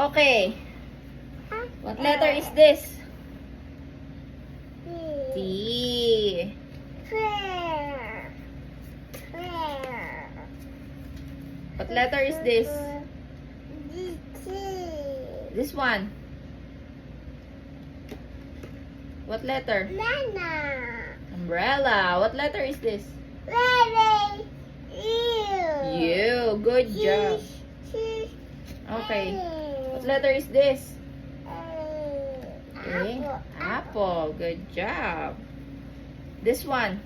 Okay. What letter is this? T. What letter is this? This one. What letter? Umbrella. What letter is this? U. Good job. Okay. What letter is this? A. Apple. Good job. This one.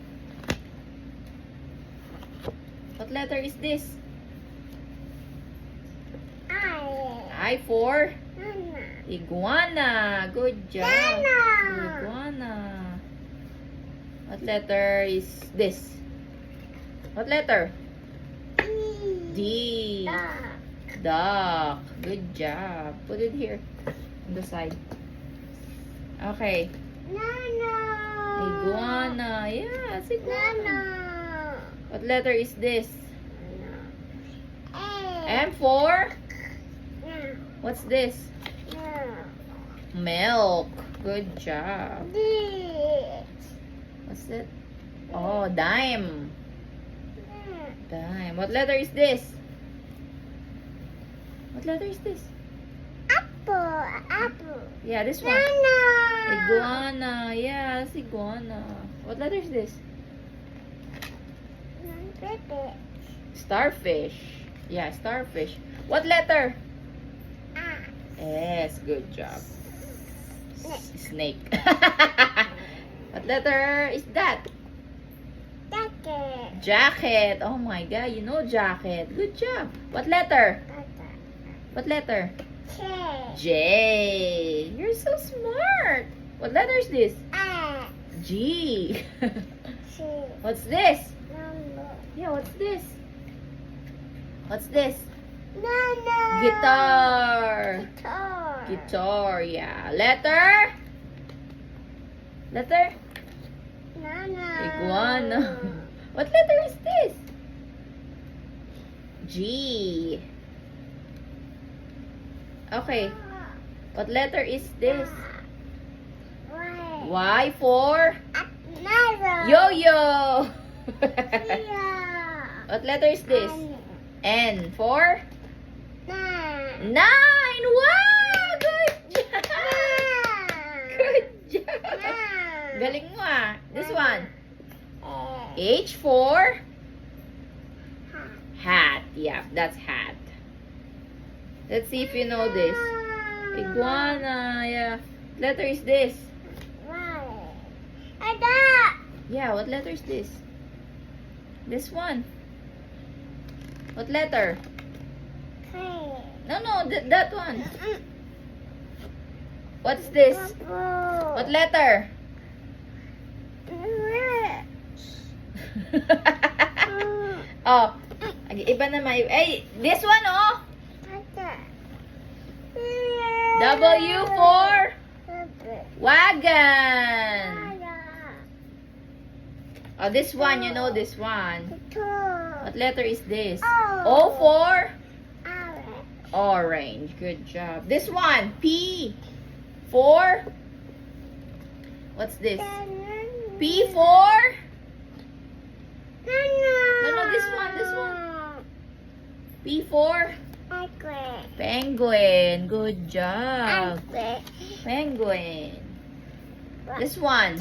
What letter is this? I for iguana. Good job. Iguana. What letter is this? What letter? D. Duck. Good job. Put it here on the side. Okay. Iguana. Yes, iguana. What letter is this? M for? What's this? Milk. Good job. What's it? Oh, dime. Dime. What letter is this? What letter is this? Apple. Yeah, this one. Iguana. Yes, iguana. What letter is this? Starfish. Yeah, starfish. What letter? Yes, good job. Snake. What letter is that? Jacket. Oh my god, you know jacket. Good job. What letter? What letter? J. You're so smart. What letter is this? G. What's this? Yeah, what's this? What's this? Guitar. Guitar, yeah. Letter? Letter? Iguana. What letter is this? G. Okay. What letter is this? Y for? Yo-yo. What letter is this? N for? 9. Wow! Good job! Good job! Galing mo ah. This one. H for? Hat. Yeah, that's hat. Let's see if you know this. Iguana. Yeah. What letter is this? Yeah, what letter is this? This one. What letter? No, that one. What's this? What letter? Oh, iba naman. Ay, this one, oh. W for wagon. Oh, this one, you know this one. What letter is this? O for orange. Good job. This one, P for? What's this? P for? No, this one. P for? Penguin. Good job. Penguin. This one.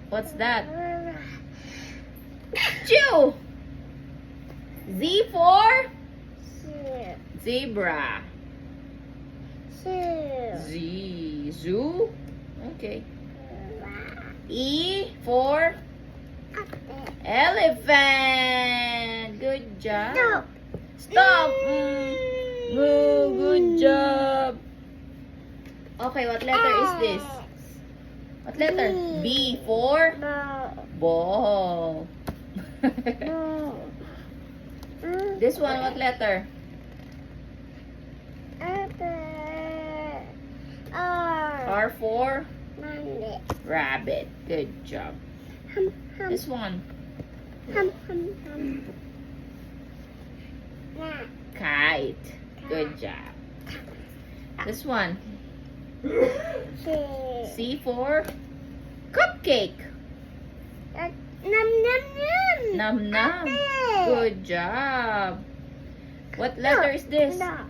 What's that? Chew. Z for? Zebra. Z. Zoo. Okay. E for? Elephant. Good job. Stop. Moo. Good job. Okay, what letter is this? What letter? B for? Ball. This one, what letter? R for? Rabbit. Good job. This one. Kite. Good job. This one. C for cupcake. Num num num. Num num. Good job. What letter is this? No.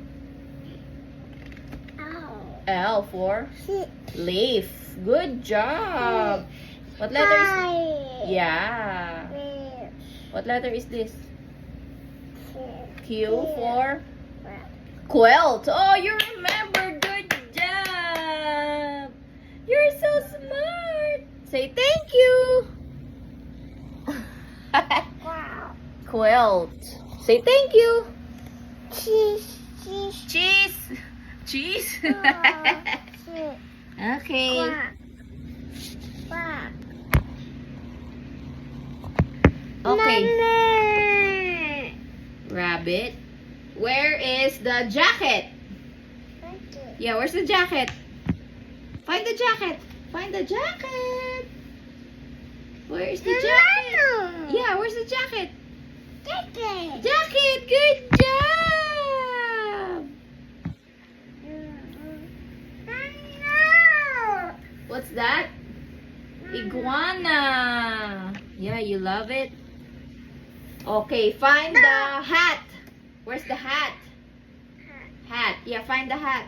Oh. L for leaf. Good job. What letter is this? Yeah. What letter is this? Q for quilt. Oh, you remember. Good job. You're so smart. Say thank you. Wow. Quilt. Say thank you. Cheese. Cheese. Cheese. Okay. Okay. Rabbit. Where is the jacket? Yeah, where's the jacket? Find the jacket. Find the jacket. Where is the jacket? Yeah, where's the jacket? Jacket. Good job. What's that? Iguana. Yeah, you love it. Okay, find the hat. Where's the hat? Hat. Yeah, find the hat.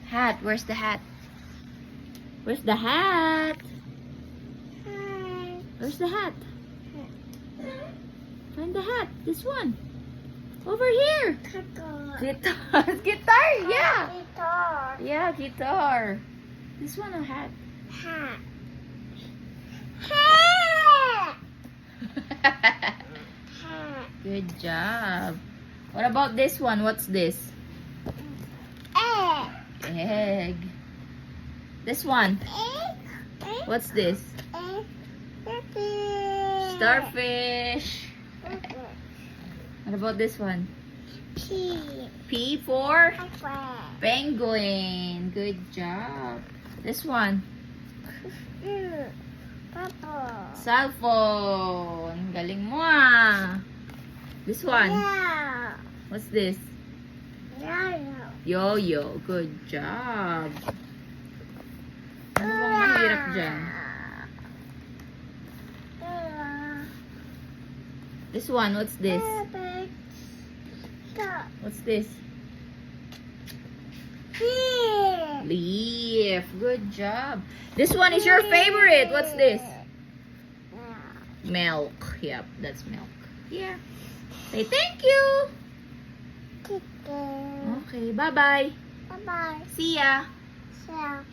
Hat. Where's the hat? Where's the hat? Where's the hat? Find the hat. This one. Over here. Guitar. Guitar. Yeah. Yeah, guitar. This one a hat. Good job. What about this one? What's this? Egg. This one. What's this? Starfish. What about this one? P for penguin. Good job. This one. Cell phone. Galing mo ah. This one. What's this? Yo-yo. Good job. Ano bang mahirap dyan? This one. What's this? What's this? Leaf. Good job. This one is your favorite. What's this? Milk. Yep, that's milk. Yeah. Say thank you. Okay, bye-bye. Bye-bye. See ya. Yeah.